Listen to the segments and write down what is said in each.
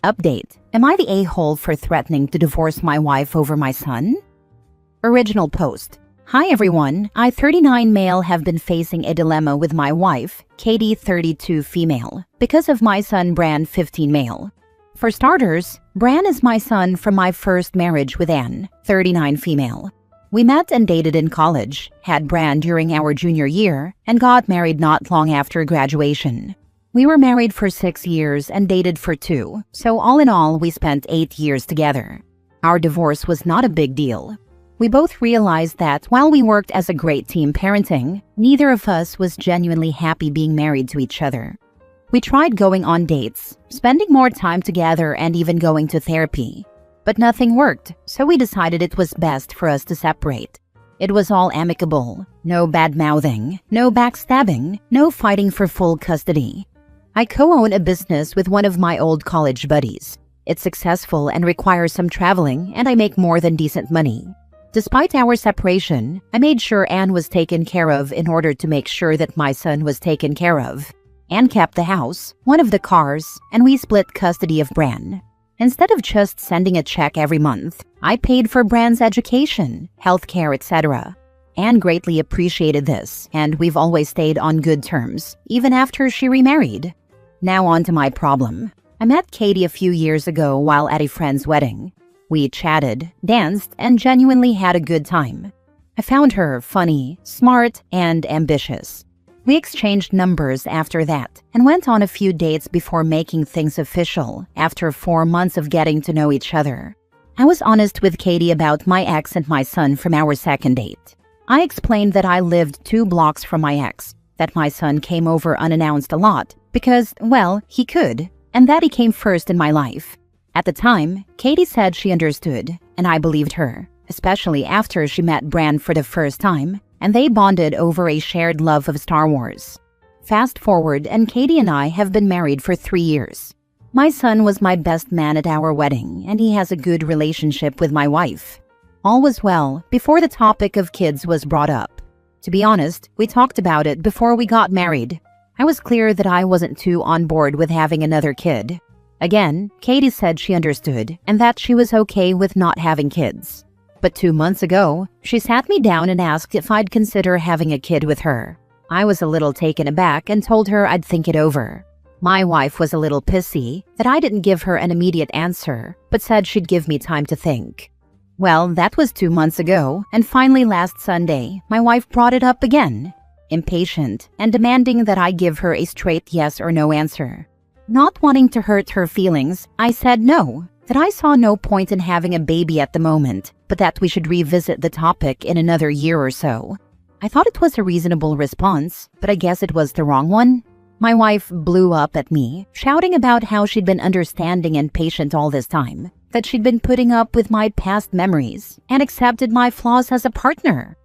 Update. Am I the a-hole for threatening to divorce my wife over my son? Original post. Hi everyone, I 39 male have been facing a dilemma with my wife, Katie 32 female, because of my son Bran 15 male. For starters, Bran is my son from my first marriage with Anne, 39 female. We met and dated in college, had Bran during our junior year, and got married not long after graduation. We were married for 6 years and dated for 2, so all in all we spent 8 years together. Our divorce was not a big deal. We both realized that while we worked as a great team parenting, neither of us was genuinely happy being married to each other. We tried going on dates, spending more time together and even going to therapy. But nothing worked, so we decided it was best for us to separate. It was all amicable, no bad-mouthing, no backstabbing, no fighting for full custody. I co-own a business with one of my old college buddies. It's successful and requires some traveling, and I make more than decent money. Despite our separation, I made sure Anne was taken care of in order to make sure that my son was taken care of. Anne kept the house, one of the cars, and we split custody of Bran. Instead of just sending a check every month, I paid for Bran's education, healthcare, etc. Anne greatly appreciated this, and we've always stayed on good terms, even after she remarried. Now on to my problem. I met Katie a few years ago while at a friend's wedding. We chatted, danced, and genuinely had a good time. I found her funny, smart, and ambitious. We exchanged numbers after that and went on a few dates before making things official after 4 months of getting to know each other. I was honest with Katie about my ex and my son from our second date. I explained that I lived 2 blocks from my ex, that my son came over unannounced a lot because, well, he could, and that he came first in my life. At the time, Katie said she understood, and I believed her, especially after she met Bran for the first time, and they bonded over a shared love of Star Wars. Fast forward, and Katie and I have been married for 3 years. My son was my best man at our wedding, and he has a good relationship with my wife. All was well before the topic of kids was brought up. To be honest, we talked about it before we got married. I was clear that I wasn't too on board with having another kid. Again, Katie said she understood and that she was okay with not having kids. But 2 months ago, she sat me down and asked if I'd consider having a kid with her. I was a little taken aback and told her I'd think it over. My wife was a little pissy that I didn't give her an immediate answer, but said she'd give me time to think. Well, that was 2 months ago, and finally last Sunday, my wife brought it up again, impatient and demanding that I give her a straight yes or no answer. Not wanting to hurt her feelings, I said no, that I saw no point in having a baby at the moment, but that we should revisit the topic in another year or so. I thought it was a reasonable response, but I guess it was the wrong one. My wife blew up at me, shouting about how she'd been understanding and patient all this time, that she'd been putting up with my past memories, and accepted my flaws as a partner.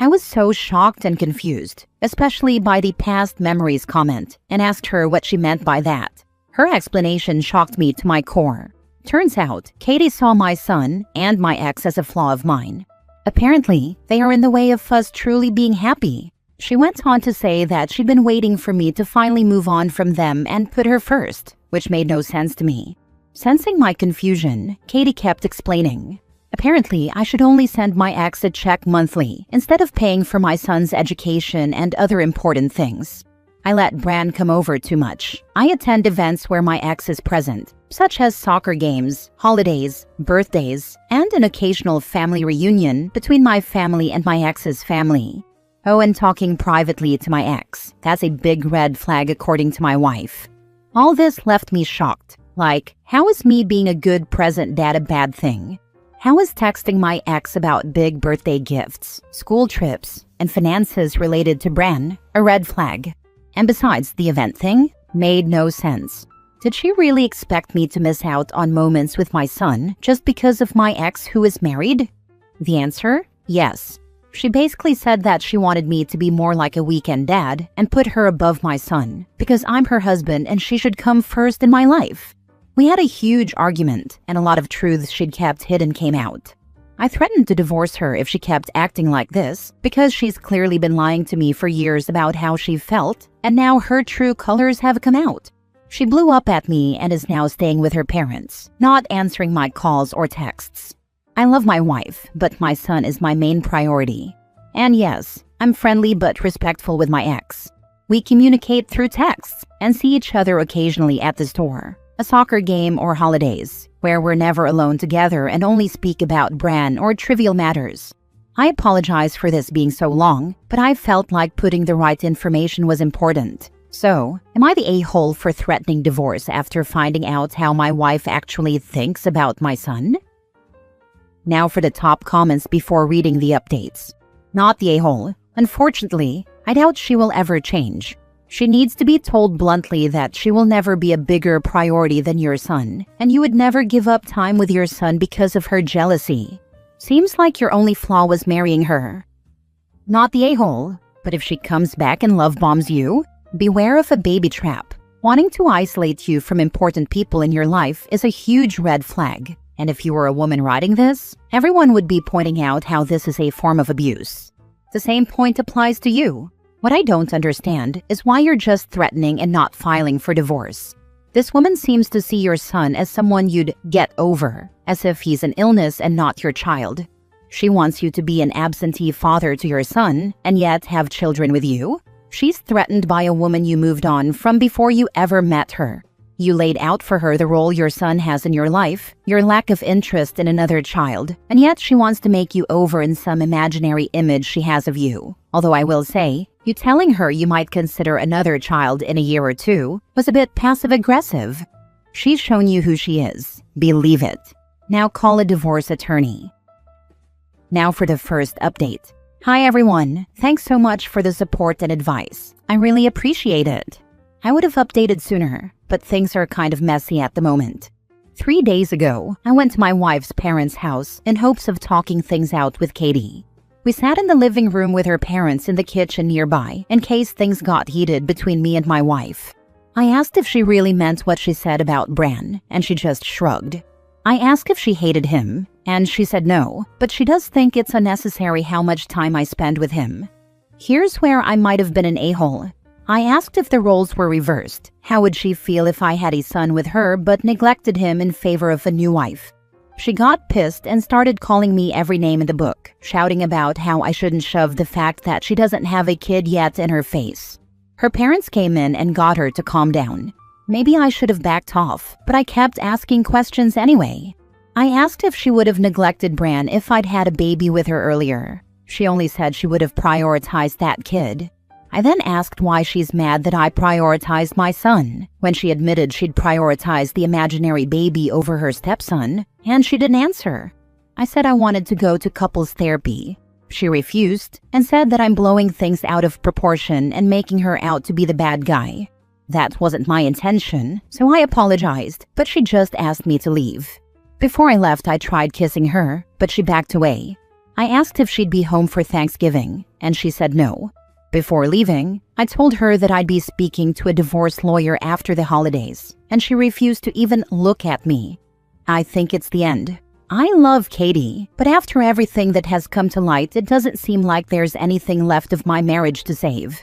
I was so shocked and confused, especially by the past memories comment, and asked her what she meant by that. Her explanation shocked me to my core. Turns out, Katie saw my son and my ex as a flaw of mine. Apparently, they are in the way of us truly being happy. She went on to say that she'd been waiting for me to finally move on from them and put her first, which made no sense to me. Sensing my confusion, Katie kept explaining. Apparently, I should only send my ex a check monthly instead of paying for my son's education and other important things. I let Bran come over too much. I attend events where my ex is present, such as soccer games, holidays, birthdays, and an occasional family reunion between my family and my ex's family. Oh, and talking privately to my ex. That's a big red flag according to my wife. All this left me shocked. Like, how is me being a good present dad a bad thing? How is texting my ex about big birthday gifts, school trips, and finances related to Bran a red flag? And besides, the event thing made no sense. Did she really expect me to miss out on moments with my son just because of my ex who is married? The answer? Yes. She basically said that she wanted me to be more like a weekend dad and put her above my son because I'm her husband and she should come first in my life. We had a huge argument and a lot of truths she'd kept hidden came out. I threatened to divorce her if she kept acting like this because she's clearly been lying to me for years about how she felt, and now her true colors have come out. She blew up at me and is now staying with her parents, not answering my calls or texts. I love my wife, but my son is my main priority. And yes, I'm friendly but respectful with my ex. We communicate through texts and see each other occasionally at the store, a soccer game, or holidays, where we're never alone together and only speak about Bran or trivial matters. I apologize for this being so long, but I felt like putting the right information was important. So, am I the a-hole for threatening divorce after finding out how my wife actually thinks about my son? Now for the top comments before reading the updates. Not the a-hole. Unfortunately, I doubt she will ever change. She needs to be told bluntly that she will never be a bigger priority than your son, and you would never give up time with your son because of her jealousy. Seems like your only flaw was marrying her. Not the a-hole, but if she comes back and love bombs you, beware of a baby trap. Wanting to isolate you from important people in your life is a huge red flag. And if you were a woman writing this, everyone would be pointing out how this is a form of abuse. The same point applies to you. What I don't understand is why you're just threatening and not filing for divorce. This woman seems to see your son as someone you'd get over, as if he's an illness and not your child. She wants you to be an absentee father to your son and yet have children with you. She's threatened by a woman you moved on from before you ever met her. You laid out for her the role your son has in your life, your lack of interest in another child, and yet she wants to make you over in some imaginary image she has of you. Although I will say, you telling her you might consider another child in a year or two was a bit passive-aggressive. She's shown you who she is. Believe it. Now call a divorce attorney. Now for the first update. Hi everyone. Thanks so much for the support and advice. I really appreciate it. I would have updated sooner, but things are kind of messy at the moment. 3 days ago, I went to my wife's parents' house in hopes of talking things out with Katie. We sat in the living room with her parents in the kitchen nearby in case things got heated between me and my wife. I asked if she really meant what she said about Bran, and she just shrugged. I asked if she hated him, and she said no, but she does think it's unnecessary how much time I spend with him. Here's where I might have been an a-hole. I asked if the roles were reversed. How would she feel if I had a son with her but neglected him in favor of a new wife? She got pissed and started calling me every name in the book, shouting about how I shouldn't shove the fact that she doesn't have a kid yet in her face. Her parents came in and got her to calm down. Maybe I should have backed off, but I kept asking questions anyway. I asked if she would have neglected Bran if I'd had a baby with her earlier. She only said she would have prioritized that kid. I then asked why she's mad that I prioritized my son, when she admitted she'd prioritize the imaginary baby over her stepson, and she didn't answer. I said I wanted to go to couples therapy. She refused and said that I'm blowing things out of proportion and making her out to be the bad guy. That wasn't my intention, so I apologized, but she just asked me to leave. Before I left, I tried kissing her, but she backed away. I asked if she'd be home for Thanksgiving, and she said no. Before leaving, I told her that I'd be speaking to a divorce lawyer after the holidays, and she refused to even look at me. I think it's the end. I love Katie, but after everything that has come to light, it doesn't seem like there's anything left of my marriage to save.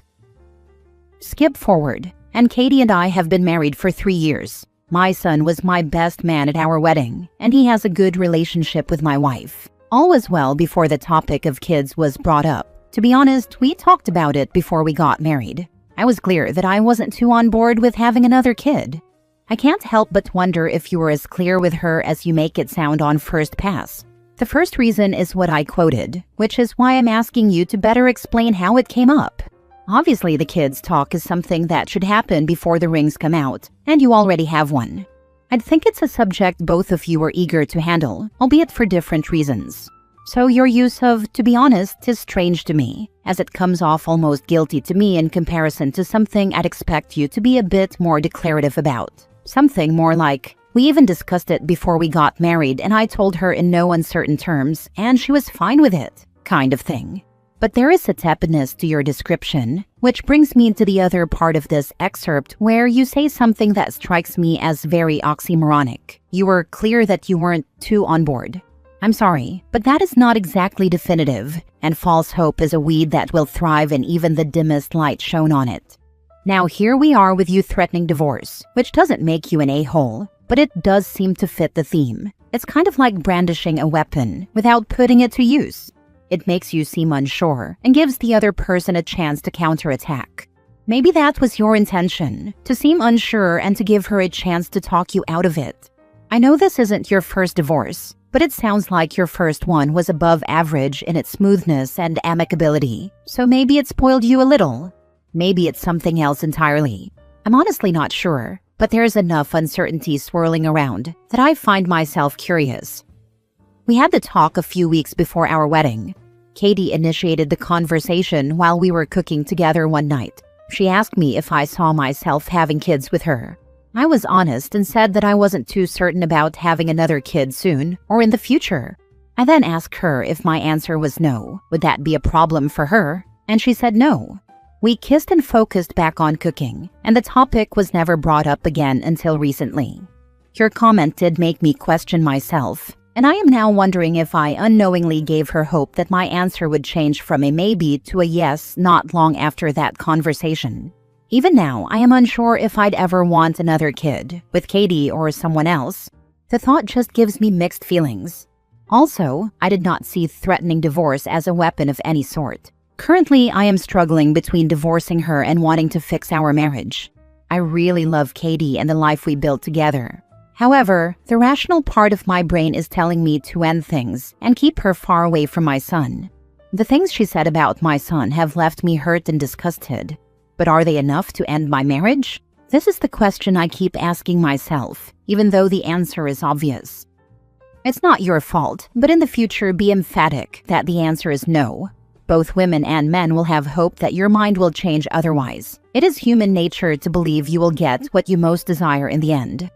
Skip forward, and Katie and I have been married for 3 years. My son was my best man at our wedding, and he has a good relationship with my wife. All was well before the topic of kids was brought up. To be honest, we talked about it before we got married. I was clear that I wasn't too on board with having another kid. I can't help but wonder if you were as clear with her as you make it sound on first pass. The first reason is what I quoted, which is why I'm asking you to better explain how it came up. Obviously, the kids' talk is something that should happen before the rings come out, and you already have one. I'd think it's a subject both of you are eager to handle, albeit for different reasons. So your use of, to be honest, is strange to me, as it comes off almost guilty to me in comparison to something I'd expect you to be a bit more declarative about. Something more like, we even discussed it before we got married and I told her in no uncertain terms and she was fine with it, kind of thing. But there is a tepidness to your description, which brings me to the other part of this excerpt where you say something that strikes me as very oxymoronic. You were clear that you weren't too on board. I'm sorry, but that is not exactly definitive, and false hope is a weed that will thrive in even the dimmest light shone on it. Now here we are with you threatening divorce, which doesn't make you an a-hole, but it does seem to fit the theme. It's kind of like brandishing a weapon without putting it to use. It makes you seem unsure and gives the other person a chance to counterattack. Maybe that was your intention, to seem unsure and to give her a chance to talk you out of it. I know this isn't your first divorce, but it sounds like your first one was above average in its smoothness and amicability, so maybe it spoiled you a little. Maybe it's something else entirely. I'm honestly not sure, but there's enough uncertainty swirling around that I find myself curious. We had the talk a few weeks before our wedding. Katie initiated the conversation while we were cooking together one night. She asked me if I saw myself having kids with her. I was honest and said that I wasn't too certain about having another kid soon or in the future. I then asked her if my answer was no. Would that be a problem for her? And she said no. We kissed and focused back on cooking, and the topic was never brought up again until recently. Your comment did make me question myself, and I am now wondering if I unknowingly gave her hope that my answer would change from a maybe to a yes not long after that conversation. Even now, I am unsure if I'd ever want another kid, with Katie or someone else. The thought just gives me mixed feelings. Also, I did not see threatening divorce as a weapon of any sort. Currently, I am struggling between divorcing her and wanting to fix our marriage. I really love Katie and the life we built together. However, the rational part of my brain is telling me to end things and keep her far away from my son. The things she said about my son have left me hurt and disgusted. But are they enough to end my marriage? This is the question I keep asking myself, even though the answer is obvious. It's not your fault, but in the future be emphatic that the answer is no. Both women and men will have hope that your mind will change otherwise. It is human nature to believe you will get what you most desire in the end.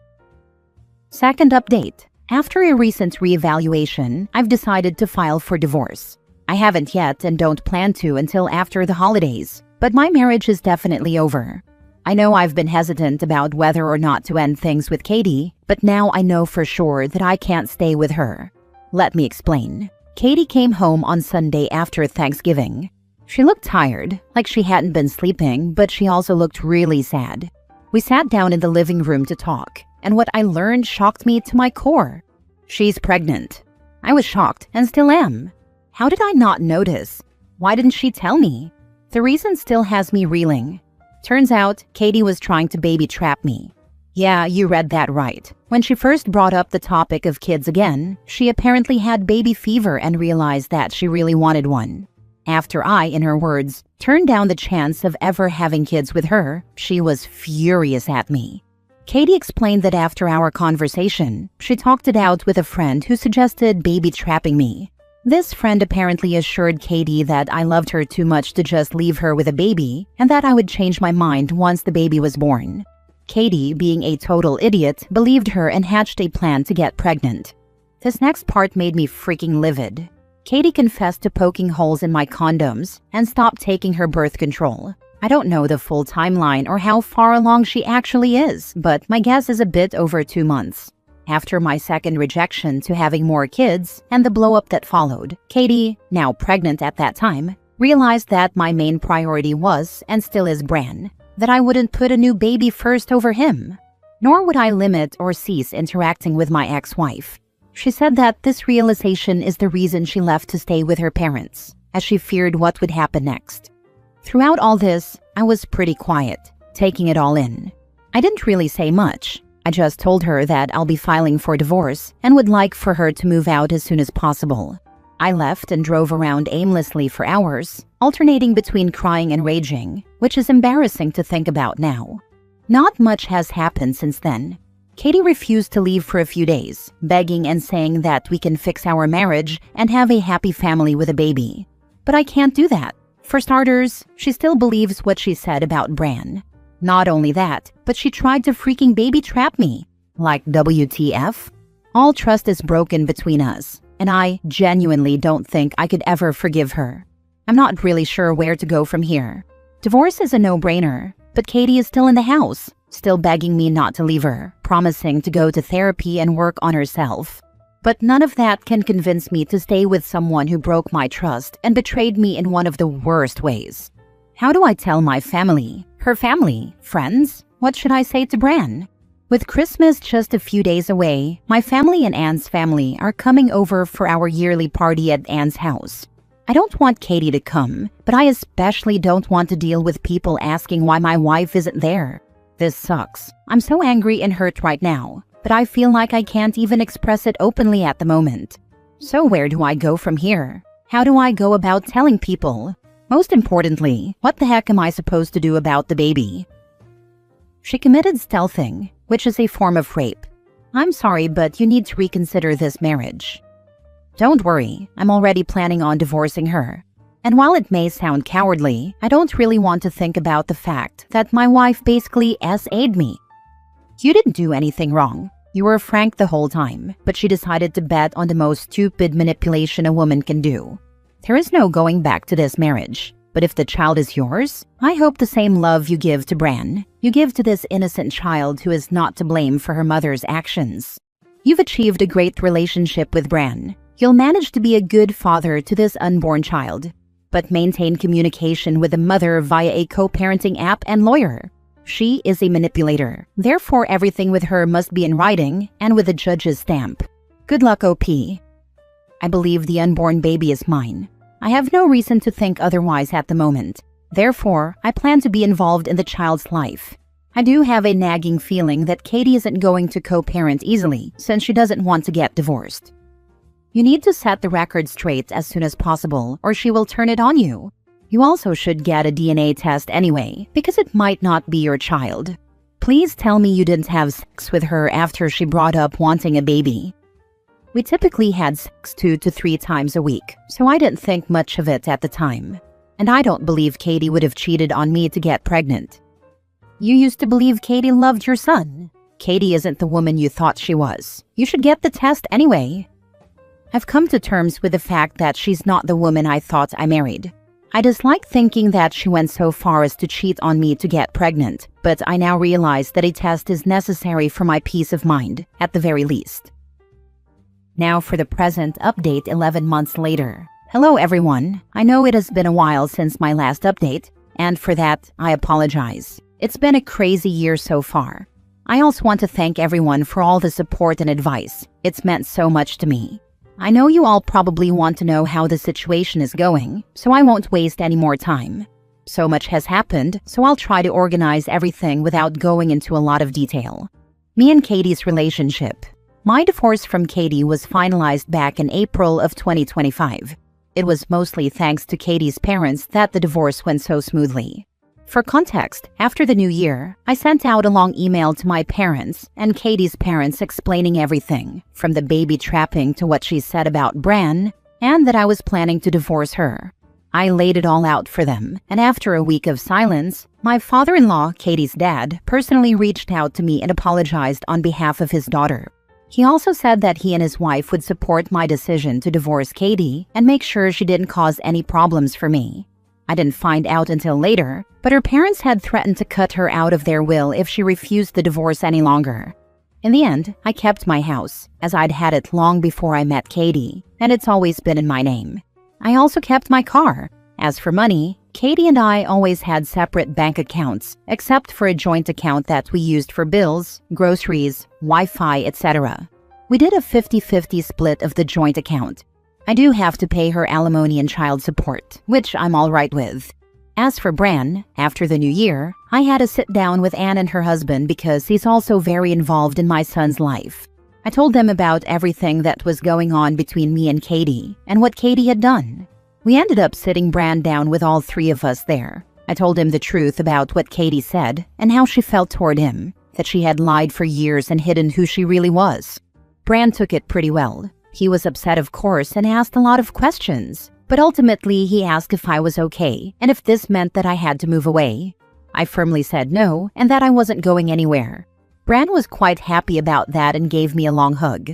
Second update. After a recent reevaluation, I've decided to file for divorce. I haven't yet and don't plan to until after the holidays, but my marriage is definitely over. I know I've been hesitant about whether or not to end things with Katie, but now I know for sure that I can't stay with her. Let me explain. Katie came home on Sunday after Thanksgiving. She looked tired, like she hadn't been sleeping, but she also looked really sad. We sat down in the living room to talk, and what I learned shocked me to my core. She's pregnant. I was shocked and still am. How did I not notice? Why didn't she tell me? The reason still has me reeling. Turns out, Katie was trying to baby trap me. Yeah, you read that right. When she first brought up the topic of kids again, she apparently had baby fever and realized that she really wanted one. After I, in her words, turned down the chance of ever having kids with her, she was furious at me. Katie explained that after our conversation, she talked it out with a friend who suggested baby trapping me. This friend apparently assured Katie that I loved her too much to just leave her with a baby, and that I would change my mind once the baby was born. Katie, being a total idiot, believed her and hatched a plan to get pregnant. This next part made me freaking livid. Katie confessed to poking holes in my condoms and stopped taking her birth control. I don't know the full timeline or how far along she actually is, but my guess is a bit over 2 months. After my second rejection to having more kids and the blow-up that followed, Katie, now pregnant at that time, realized that my main priority was, and still is, Bran. That I wouldn't put a new baby first over him. Nor would I limit or cease interacting with my ex-wife. She said that this realization is the reason she left to stay with her parents, as she feared what would happen next. Throughout all this, I was pretty quiet, taking it all in. I didn't really say much. I just told her that I'll be filing for divorce and would like for her to move out as soon as possible. I left and drove around aimlessly for hours, alternating between crying and raging, which is embarrassing to think about now. Not much has happened since then. Katie refused to leave for a few days, begging and saying that we can fix our marriage and have a happy family with a baby. But I can't do that. For starters, she still believes what she said about Bran. Not only that, but she tried to freaking baby trap me. Like WTF? All trust is broken between us, and I genuinely don't think I could ever forgive her. I'm not really sure where to go from here. Divorce is a no-brainer, but Katie is still in the house, still begging me not to leave her, promising to go to therapy and work on herself. But none of that can convince me to stay with someone who broke my trust and betrayed me in one of the worst ways. How do I tell my family, Her family, friends, what should I say to Bran? With Christmas just a few days away, my family and Anne's family are coming over for our yearly party at Anne's house. I don't want Katie to come, but I especially don't want to deal with people asking why my wife isn't there. This sucks. I'm so angry and hurt right now, but I feel like I can't even express it openly at the moment. So where do I go from here? How do I go about telling people? Most importantly, what the heck am I supposed to do about the baby? She committed stealthing, which is a form of rape. I'm sorry, but you need to reconsider this marriage. Don't worry, I'm already planning on divorcing her. And while it may sound cowardly, I don't really want to think about the fact that my wife basically SA'd me. You didn't do anything wrong. You were frank the whole time, but she decided to bet on the most stupid manipulation a woman can do. There is no going back to this marriage. But if the child is yours, I hope the same love you give to Bran, you give to this innocent child who is not to blame for her mother's actions. You've achieved a great relationship with Bran. You'll manage to be a good father to this unborn child, but maintain communication with the mother via a co-parenting app and lawyer. She is a manipulator. Therefore, everything with her must be in writing and with a judge's stamp. Good luck, OP. I believe the unborn baby is mine. I have no reason to think otherwise at the moment. Therefore, I plan to be involved in the child's life. I do have a nagging feeling that Katie isn't going to co-parent easily since she doesn't want to get divorced. You need to set the record straight as soon as possible or she will turn it on you. You also should get a DNA test anyway because it might not be your child. Please tell me you didn't have sex with her after she brought up wanting a baby. We typically had sex 2 to 3 times a week, so I didn't think much of it at the time. And I don't believe Katie would have cheated on me to get pregnant. You used to believe Katie loved your son. Katie isn't the woman you thought she was. You should get the test anyway. I've come to terms with the fact that she's not the woman I thought I married. I dislike thinking that she went so far as to cheat on me to get pregnant, but I now realize that a test is necessary for my peace of mind, at the very least. Now for the present update 11 months later. Hello everyone. I know it has been a while since my last update, and for that, I apologize. It's been a crazy year so far. I also want to thank everyone for all the support and advice. It's meant so much to me. I know you all probably want to know how the situation is going, so I won't waste any more time. So much has happened, so I'll try to organize everything without going into a lot of detail. Me and Katie's relationship. My divorce from Katie was finalized back in April of 2025. It was mostly thanks to Katie's parents that the divorce went so smoothly. For context, after the new year, I sent out a long email to my parents and Katie's parents explaining everything, from the baby trapping to what she said about Bran, and that I was planning to divorce her. I laid it all out for them, and after a week of silence, my father-in-law, Katie's dad, personally reached out to me and apologized on behalf of his daughter. He also said that he and his wife would support my decision to divorce Katie and make sure she didn't cause any problems for me. I didn't find out until later, but her parents had threatened to cut her out of their will if she refused the divorce any longer. In the end, I kept my house, as I'd had it long before I met Katie, and it's always been in my name. I also kept my car. As for money, Katie and I always had separate bank accounts, except for a joint account that we used for bills, groceries, Wi-Fi, etc. We did a 50-50 split of the joint account. I do have to pay her alimony and child support, which I'm all right with. As for Bran, after the new year, I had a sit down with Anne and her husband because he's also very involved in my son's life. I told them about everything that was going on between me and Katie and what Katie had done. We ended up sitting Bran down with all 3 of us there. I told him the truth about what Katie said and how she felt toward him, that she had lied for years and hidden who she really was. Bran took it pretty well. He was upset, of course, and asked a lot of questions. But ultimately, he asked if I was okay and if this meant that I had to move away. I firmly said no and that I wasn't going anywhere. Bran was quite happy about that and gave me a long hug.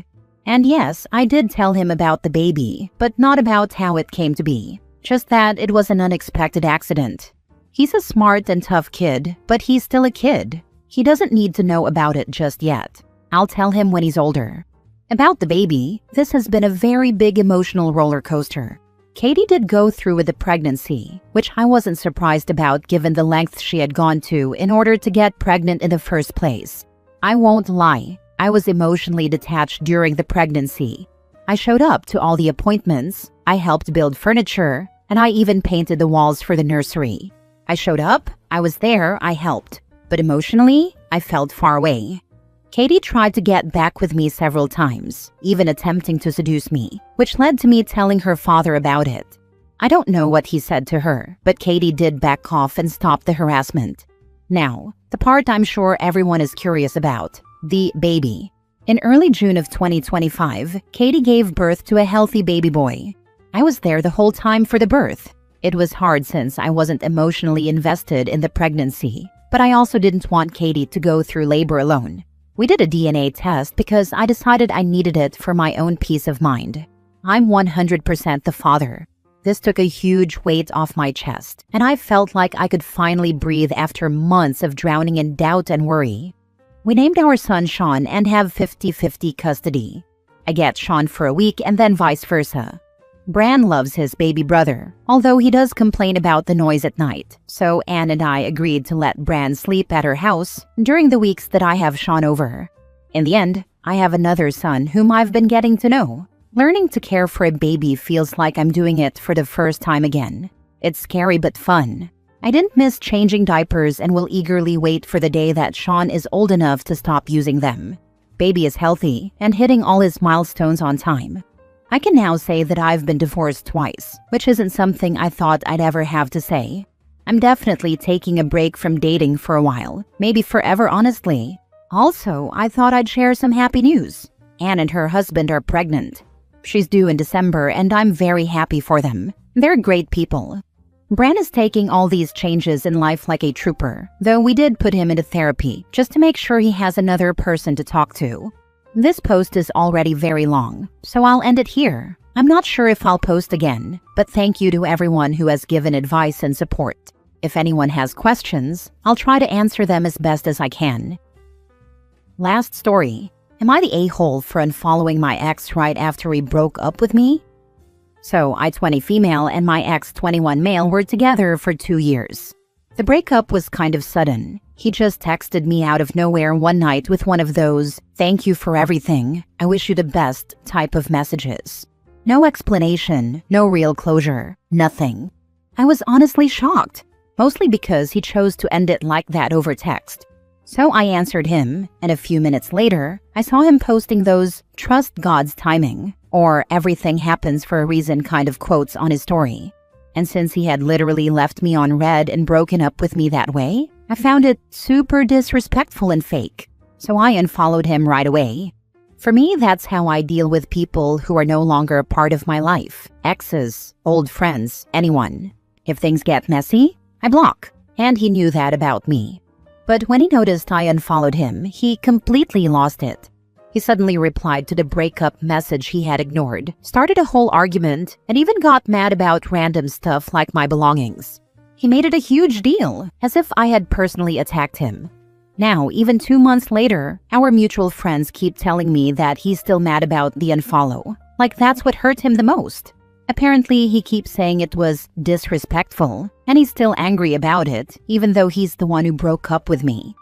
And yes, I did tell him about the baby, but not about how it came to be. Just that it was an unexpected accident. He's a smart and tough kid, but he's still a kid. He doesn't need to know about it just yet. I'll tell him when he's older. About the baby, this has been a very big emotional roller coaster. Katie did go through with the pregnancy, which I wasn't surprised about given the lengths she had gone to in order to get pregnant in the first place. I won't lie, I was emotionally detached during the pregnancy. I showed up to all the appointments, I helped build furniture, and I even painted the walls for the nursery. I showed up, I was there, I helped. But emotionally, I felt far away. Katie tried to get back with me several times, even attempting to seduce me, which led to me telling her father about it. I don't know what he said to her, but Katie did back off and stop the harassment. Now, the part I'm sure everyone is curious about, the baby. In early June of 2025, Katie gave birth to a healthy baby boy. I was there the whole time for the birth. It was hard since I wasn't emotionally invested in the pregnancy, but I also didn't want Katie to go through labor alone. We did a DNA test because I decided I needed it for my own peace of mind. I'm 100% the father. This took a huge weight off my chest, and I felt like I could finally breathe after months of drowning in doubt and worry. We named our son Sean and have 50-50 custody. I get Sean for a week and then vice versa. Bran loves his baby brother, although he does complain about the noise at night, so Anne and I agreed to let Bran sleep at her house during the weeks that I have Sean over. In the end, I have another son whom I've been getting to know. Learning to care for a baby feels like I'm doing it for the first time again. It's scary but fun. I didn't miss changing diapers and will eagerly wait for the day that Sean is old enough to stop using them. Baby is healthy and hitting all his milestones on time. I can now say that I've been divorced twice, which isn't something I thought I'd ever have to say. I'm definitely taking a break from dating for a while, maybe forever honestly. Also, I thought I'd share some happy news. Anne and her husband are pregnant. She's due in December and I'm very happy for them. They're great people. Bran is taking all these changes in life like a trooper, though we did put him into therapy just to make sure he has another person to talk to. This post is already very long, so I'll end it here. I'm not sure if I'll post again, but thank you to everyone who has given advice and support. If anyone has questions, I'll try to answer them as best as I can. Last story. Am I the a-hole for unfollowing my ex right after he broke up with me? So, I 20 female and my ex 21 male were together for 2 years. The breakup was kind of sudden. He just texted me out of nowhere one night with one of those, "Thank you for everything, I wish you the best" type of messages. No explanation, no real closure, nothing. I was honestly shocked, mostly because he chose to end it like that over text. So I answered him, and a few minutes later, I saw him posting those "trust God's timing" or "everything happens for a reason" kind of quotes on his story. And since he had literally left me on red and broken up with me that way, I found it super disrespectful and fake. So I unfollowed him right away. For me, that's how I deal with people who are no longer a part of my life. Exes, old friends, anyone. If things get messy, I block. And he knew that about me. But when he noticed I unfollowed him, he completely lost it. He suddenly replied to the breakup message he had ignored, started a whole argument, and even got mad about random stuff like my belongings. He made it a huge deal, as if I had personally attacked him. Now, even 2 months later, our mutual friends keep telling me that he's still mad about the unfollow, like that's what hurt him the most. Apparently, he keeps saying it was disrespectful, and he's still angry about it, even though he's the one who broke up with me.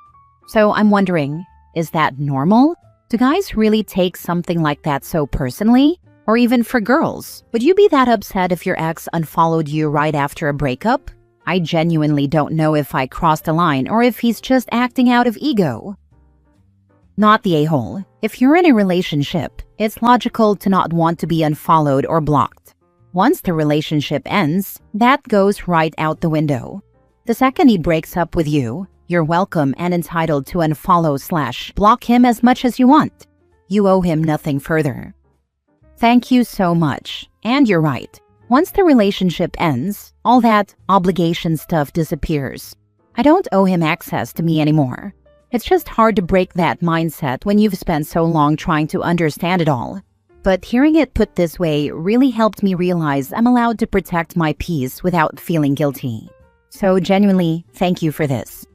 So I'm wondering, is that normal? Do guys really take something like that so personally? Or even for girls, would you be that upset if your ex unfollowed you right after a breakup? I genuinely don't know if I crossed a line or if he's just acting out of ego. Not the a-hole. If you're in a relationship, it's logical to not want to be unfollowed or blocked. Once the relationship ends, that goes right out the window. The second he breaks up with you, you're welcome and entitled to unfollow/block him as much as you want. You owe him nothing further. Thank you so much. And you're right. Once the relationship ends, all that obligation stuff disappears. I don't owe him access to me anymore. It's just hard to break that mindset when you've spent so long trying to understand it all. But hearing it put this way really helped me realize I'm allowed to protect my peace without feeling guilty. So genuinely, thank you for this.